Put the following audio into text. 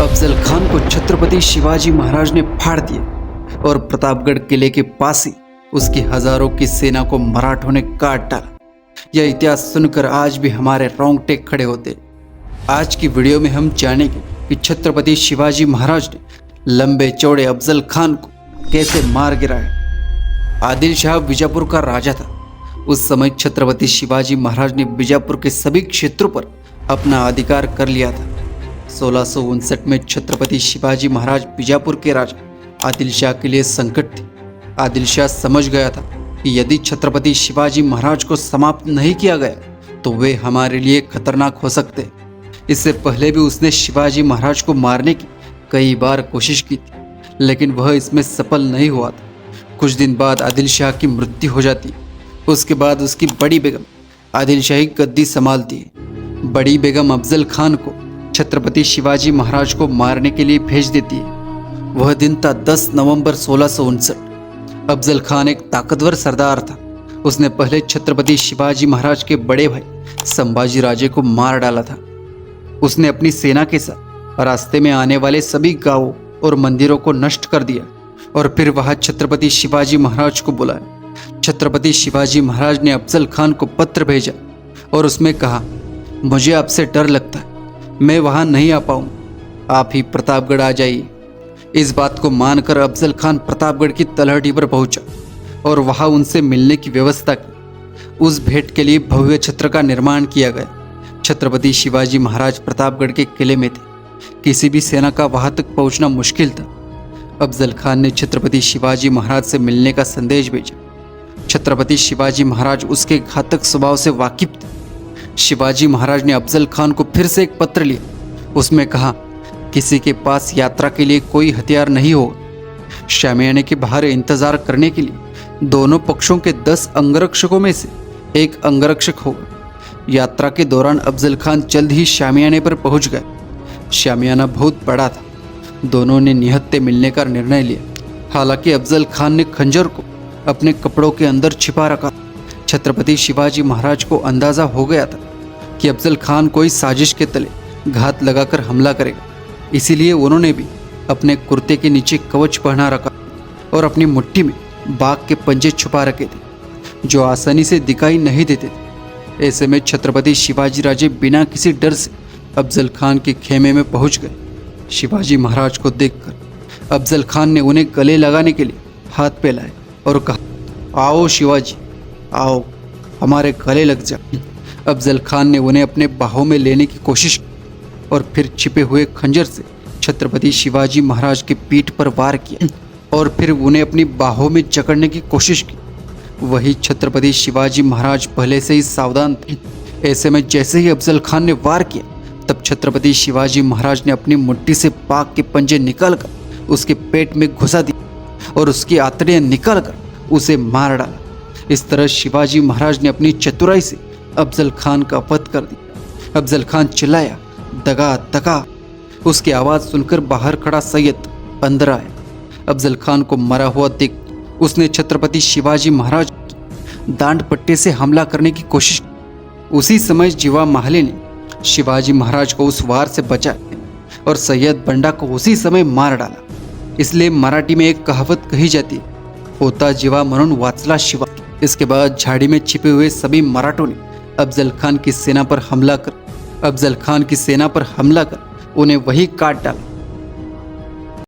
अफजल खान को छत्रपति शिवाजी महाराज ने फाड़ दिया और प्रतापगढ़ किले के पास ही उसकी हजारों की सेना को मराठों ने काट डाला। यह इतिहास सुनकर आज भी हमारे रोंगटे खड़े होते। आज की वीडियो में हम जानेंगे कि छत्रपति शिवाजी महाराज ने लंबे चौड़े अफजल खान को कैसे मार गिराया। आदिल शाह बीजापुर का राजा था। उस समय छत्रपति शिवाजी महाराज ने बीजापुर के सभी क्षेत्रों पर अपना अधिकार कर लिया था। 1659 में छत्रपति शिवाजी महाराज बीजापुर के राजा आदिल शाह के लिए संकट थे। आदिल शाह समझ गया था कि यदि छत्रपति शिवाजी महाराज को समाप्त नहीं किया गया तो वे हमारे लिए खतरनाक हो सकते। इससे पहले भी उसने शिवाजी महाराज को मारने की कई बार कोशिश की थी, लेकिन वह इसमें सफल नहीं हुआ था। कुछ दिन बाद आदिल शाह की मृत्यु हो जाती। उसके बाद उसकी बड़ी बेगम आदिल शाही गद्दी संभालती है। बड़ी बेगम अफजल खान को छत्रपति शिवाजी महाराज को मारने के लिए भेज देती है। वह दिन था 10 नवंबर 1659। अफजल खान एक ताकतवर सरदार था। उसने पहले छत्रपति शिवाजी महाराज के बड़े भाई संभाजी राजे को मार डाला था। उसने अपनी सेना के साथ रास्ते में आने वाले सभी गांवों और मंदिरों को नष्ट कर दिया और फिर वहां छत्रपति शिवाजी महाराज को बुलाया। छत्रपति शिवाजी महाराज ने अफजल खान को पत्र भेजा और उसमें कहा, मुझे आपसे डर लगता है, मैं वहां नहीं आ पाऊँ, आप ही प्रतापगढ़ आ जाइए। इस बात को मानकर अफजल खान प्रतापगढ़ की तलहटी पर पहुंचा और वहां उनसे मिलने की व्यवस्था की। उस भेंट के लिए भव्य छत्र का निर्माण किया गया। छत्रपति शिवाजी महाराज प्रतापगढ़ के किले में थे। किसी भी सेना का वहां तक पहुंचना मुश्किल था। अफजल खान ने छत्रपति शिवाजी महाराज से मिलने का संदेश भेजा। छत्रपति शिवाजी महाराज उसके घातक स्वभाव से वाकिफ थे। शिवाजी महाराज ने अफजल खान को फिर से एक पत्र लिया। उसमें कहा, किसी के पास यात्रा के लिए कोई हथियार नहीं होगा। शामियाने के बाहर इंतजार करने के लिए दोनों पक्षों के 10 अंगरक्षकों में से एक अंगरक्षक होगा। यात्रा के दौरान अफजल खान जल्द ही शामियाने पर पहुंच गए। शामियाना बहुत बड़ा था। दोनों ने निहत्थे मिलने का निर्णय लिया। हालांकि अफजल खान ने खंजर को अपने कपड़ों के अंदर छिपा रखा। छत्रपति शिवाजी महाराज को अंदाजा हो गया था कि अफजल खान कोई साजिश के तले घात लगाकर हमला करेगा। इसीलिए उन्होंने भी अपने कुर्ते के नीचे कवच पहना रखा और अपनी मुट्ठी में बाघ के पंजे छुपा रखे थे, जो आसानी से दिखाई नहीं देते थे। ऐसे में छत्रपति शिवाजी राजे बिना किसी डर से अफजल खान के खेमे में पहुंच गए। शिवाजी महाराज को देखकर अफजल खान ने उन्हें गले लगाने के लिए हाथ फैलाए और कहा, आओ शिवाजी, आओ, हमारे गले लग जा। अफजल खान ने उन्हें अपने बाहों में लेने की कोशिश की और फिर छिपे हुए खंजर से छत्रपति शिवाजी महाराज की पीठ पर वार किया और फिर उन्हें अपनी बाहों में जकड़ने की कोशिश की। वही छत्रपति शिवाजी महाराज पहले से ही सावधान थे। ऐसे में जैसे ही अफजल खान ने वार किया, तब छत्रपति शिवाजी महाराज ने अपनी मुट्ठी से बाघ के पंजे निकालकर उसके पेट में घुसा दिया और उसकी आंतड़ियां निकालकर उसे मार डाला। इस तरह शिवाजी महाराज ने अपनी चतुराई से अफजल खान का वध कर दिया। अफजल खान चिल्लाया, दगा दगा। उसकी आवाज़ सुनकर बाहर खड़ा सैयद अंदर आया। अफजल खान को मरा हुआ देख उसने छत्रपति शिवाजी महाराज की दांड पट्टे से हमला करने की कोशिश की। उसी समय जीवा माहले ने शिवाजी महाराज को उस वार से बचाया और सैयद बंडा को उसी समय मार डाला। इसलिए मराठी में एक कहावत कही जाती है, होता जीवा म्हणून वाचला शिवा। इसके बाद झाड़ी में छिपे हुए सभी मराठों ने अफजल खान की सेना पर हमला कर उन्हें वही काट डाला